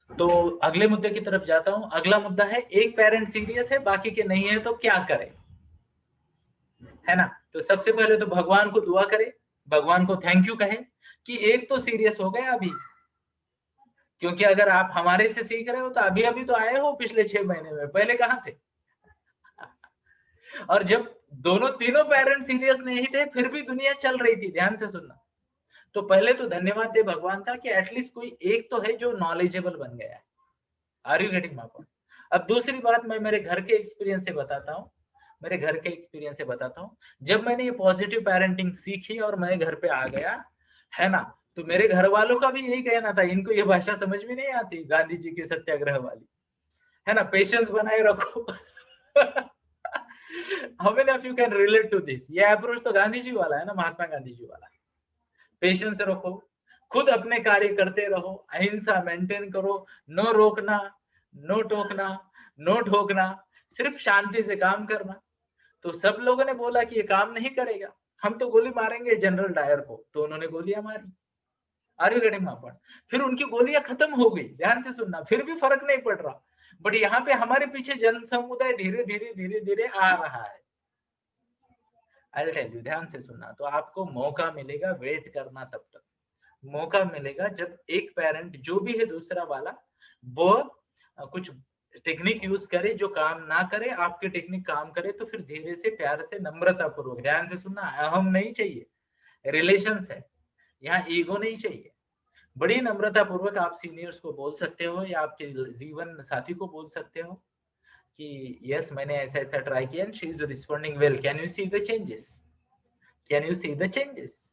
तो अगले मुद्दे की तरफ जाता हूं। अगला मुद्दा है, एक पेरेंट सीरियस है बाकी के नहीं है तो क्या करें, है ना। तो सबसे पहले तो भगवान को दुआ करें, भगवान को थैंक यू कहें कि एक तो सीरियस हो गया अभी, क्योंकि अगर आप हमारे से सीख रहे हो तो अभी अभी तो आए हो पिछले 6 महीने में, पहले कहाँ थे। और जब दोनों तीनों पेरेंट सीरियस नहीं थे फिर भी दुनिया चल रही थी, ध्यान से सुनना। तो पहले तो धन्यवाद दे भगवान का कि एटलीस्ट कोई एक तो है जो नॉलेजेबल बन गया है। Are you getting my point. अब दूसरी बात मैं मेरे घर के एक्सपीरियंस से बताता हूँ, मेरे घर के एक्सपीरियंस से बताता हूँ। जब मैंने ये पॉजिटिव पेरेंटिंग सीखी और मैं घर पे आ गया, है ना, तो मेरे घर वालों का भी यही कहना था, इनको ये भाषा समझ में नहीं आती गांधी जी की सत्याग्रह वाली, है ना, पेशेंस बनाए रखो। How many of you can relate to this. ये अप्रोच तो गांधी जी वाला है ना, महात्मा गांधी जी वाला। पेशेंस रखो, खुद अपने कार्य करते रहो, अहिंसा मेंटेन करो, नो रोकना, नो टोकना, नो ठोकना, सिर्फ शांति से काम करना। तो सब लोगों ने बोला कि ये काम नहीं करेगा, हम तो गोली मारेंगे जनरल डायर को, तो उन्होंने गोलियां मारी। Are you getting my point. फिर उनकी गोलियां खत्म हो गई, ध्यान से सुनना, फिर भी फर्क नहीं पड़ रहा। बट यहाँ पे हमारे पीछे जन समुदाय धीरे धीरे धीरे धीरे आ रहा है। आई टेल यू, ध्यान से सुनना। तो आपको मौका मिलेगा, वेट करना तब तक मौका मिलेगा जब एक पेरेंट जो भी है दूसरा वाला, वो कुछ टेक्निक यूज करे जो काम ना करे, आपकी टेक्निक काम करे, तो फिर धीरे से प्यार से नम्रता पूर्वक, ध्यान से सुनना, अहम नहीं चाहिए, रिलेशंस है, यहाँ ईगो नहीं चाहिए। बड़ी नम्रता पूर्वक आप सीनियर्स को बोल सकते हो या आपके जीवन साथी को बोल सकते हो कि यस मैंने ऐसा ऐसा ट्राई किया and she is responding well, can you see the changes, can you see the changes.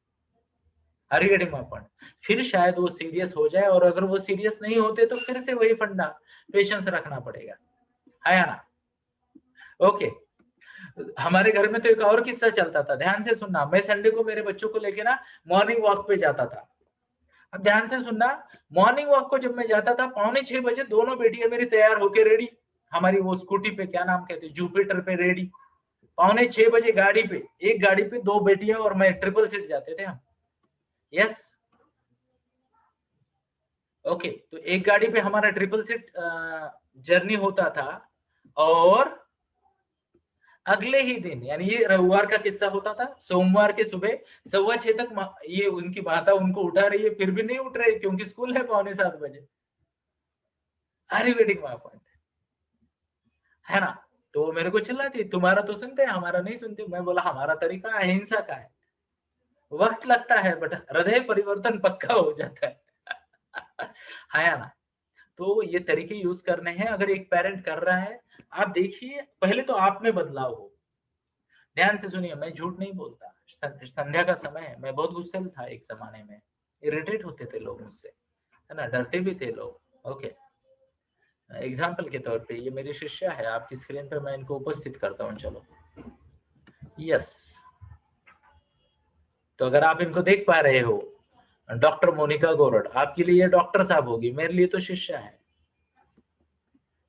Are you getting my point. फिर शायद वो सीरियस हो जाए, और अगर वो सीरियस नहीं होते तो फिर से वही फंडा, पेशेंस रखना पड़ेगा, है ना। ओके। हमारे घर में तो एक और किस्सा चलता था, ध्यान से सुनना। मैं संडे को मेरे बच्चों को लेके ना मॉर्निंग वॉक पे जाता था। अब ध्यान से सुनना, मॉर्निंग वॉक को जब मैं जाता था 5:45 दोनों बेटियां मेरी तैयार होके रेडी, हमारी वो स्कूटी पे, क्या नाम कहते, जुपिटर पे रेडी। 5:45 गाड़ी पे, एक गाड़ी पे दो बेटियां और मैं, ट्रिपल सीट जाते थे हम। यस। ओके। तो एक गाड़ी पे हमारा ट्रिपल सीट जर्नी होता था, और अगले ही दिन, यानी ये रविवार का किस्सा होता था, सोमवार के सुबह 6:15 तक ये उनकी माता उनको उठा रही है, फिर भी नहीं उठ रहे क्योंकि स्कूल है 6:45। Are you getting my point, है ना। तो मेरे को चिल्लाती, तुम्हारा तो सुनते हैं हमारा नहीं सुनते। मैं बोला हमारा तरीका अहिंसा का है, वक्त लगता है बट हृदय परिवर्तन पक्का हो जाता है। है ना। तो ये तरीके यूज करने हैं अगर एक पेरेंट कर रहा है। आप देखिए, पहले तो आप में बदलाव हो। ध्यान से सुनिए, मैं झूठ नहीं बोलता। संध्या का समय है, मैं बहुत गुस्सेल था एक जमाने में, इरिटेट होते थे लोग मुझसे, है ना, डरते भी थे लोग। ओके। एग्जाम्पल के तौर पे ये मेरी शिष्या है, आपकी स्क्रीन पे मैं इनको उपस्थित करता हूँ, चलो। यस। तो अगर आप इनको देख पा रहे हो, डॉक्टर मोनिका गोरड, आपके लिए डॉक्टर साहब होगी, मेरे लिए तो शिष्या है।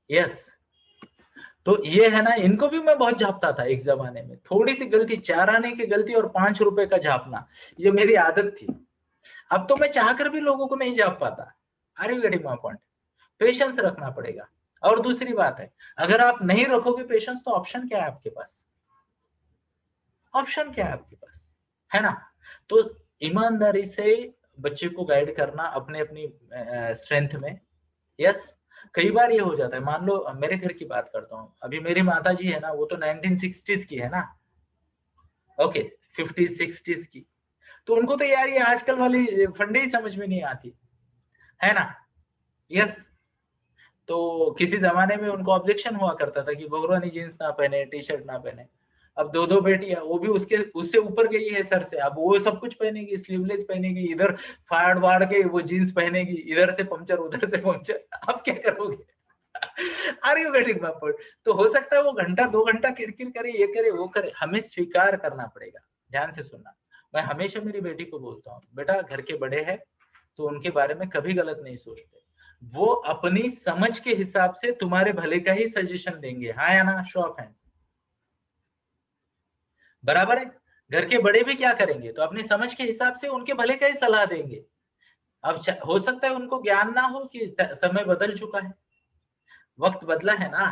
यस। तो ये है ना, इनको भी मैं बहुत झापता था एक जमाने में, थोड़ी सी गलती, 4 आने की गलती और 5 रुपए का झापना, ये मेरी आदत थी। अब तो मैं चाहकर भी लोगों को नहीं झाप पाता। Are you getting my point. Patience रखना पड़ेगा। और दूसरी बात है, अगर आप नहीं रखोगे पेशेंस तो ऑप्शन क्या है आपके पास, ऑप्शन क्या है आपके पास, है ना। तो ईमानदारी से बच्चे को गाइड करना अपने अपनी स्ट्रेंथ में। यस। कई बार ये हो जाता है, मान लो मेरे घर की बात करता हूँ, अभी मेरी माता जी है ना, वो तो 1960s की है ना। ओके। 50s 60s की। तो उनको तो यार ये आजकल वाली फंडे ही समझ में नहीं आती, है ना। यस। तो किसी जमाने में उनको ऑब्जेक्शन हुआ करता था कि बहुरानी जींस ना पहने, टी शर्ट ना पहने। अब दो दो बेटियां, वो भी उसके उससे ऊपर गई है सर से, अब वो सब कुछ पहनेगी, स्लीवलेस पहनेगी, इधर फाड़ वाड़ के वो जीन्स पहनेगी, इधर से पंचर उधर से पंचर। अब क्या करोगे। Are you getting my point. तो हो सकता है वो घंटा 2 घंटा किरकिर करे, ये करे वो करे, हमें स्वीकार करना पड़ेगा। ध्यान से सुनना, मैं हमेशा मेरी बेटी को बोलता हूँ, बेटा घर के बड़े हैं तो उनके बारे में कभी गलत नहीं सोचते, वो अपनी समझ के हिसाब से तुम्हारे भले का ही सजेशन देंगे, हाँ या ना, शो ऑफ हैंड्स। बराबर है। घर के बड़े भी क्या करेंगे, तो अपनी समझ के हिसाब से उनके भले का ही सलाह देंगे। अब हो सकता है उनको ज्ञान ना हो कि समय बदल चुका है, वक्त बदला है ना,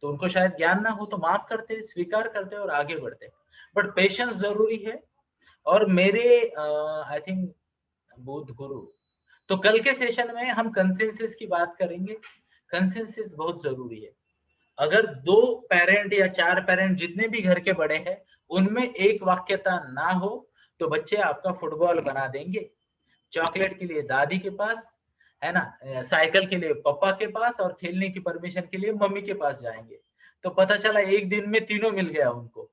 तो उनको शायद ज्ञान ना हो, तो माफ करते, स्वीकार करते और आगे बढ़ते। बट पेशेंस जरूरी है। और मेरे आई थिंक बुध गुरु, तो कल के सेशन में हम कंसेंसस की बात करेंगे। कंसेंसस बहुत जरूरी है। अगर 2 पेरेंट या 4 पेरेंट जितने भी घर के बड़े हैं, उनमें एक वाक्यता ना हो, तो बच्चे आपका फुटबॉल बना देंगे। चॉकलेट के लिए दादी के पास, है ना, साइकिल के लिए पापा के पास, और खेलने की परमिशन के लिए मम्मी के पास जाएंगे। तो पता चला एक दिन में तीनों मिल गया उनको,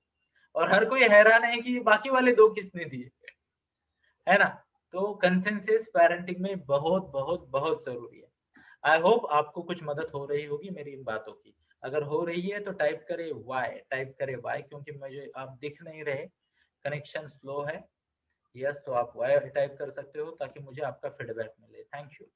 और हर कोई हैरान है कि बाकी वाले 2 किसने दिए, है ना। तो कंसेंसस पेरेंटिंग में बहुत बहुत बहुत जरूरी है। आई होप आपको कुछ मदद हो रही होगी मेरी इन बातों की। अगर हो रही है तो टाइप करे वाई, टाइप करे वाई, क्योंकि मुझे आप दिख नहीं रहे, कनेक्शन स्लो है। यस, तो आप वाई टाइप कर सकते हो ताकि मुझे आपका फीडबैक मिले। Thank you.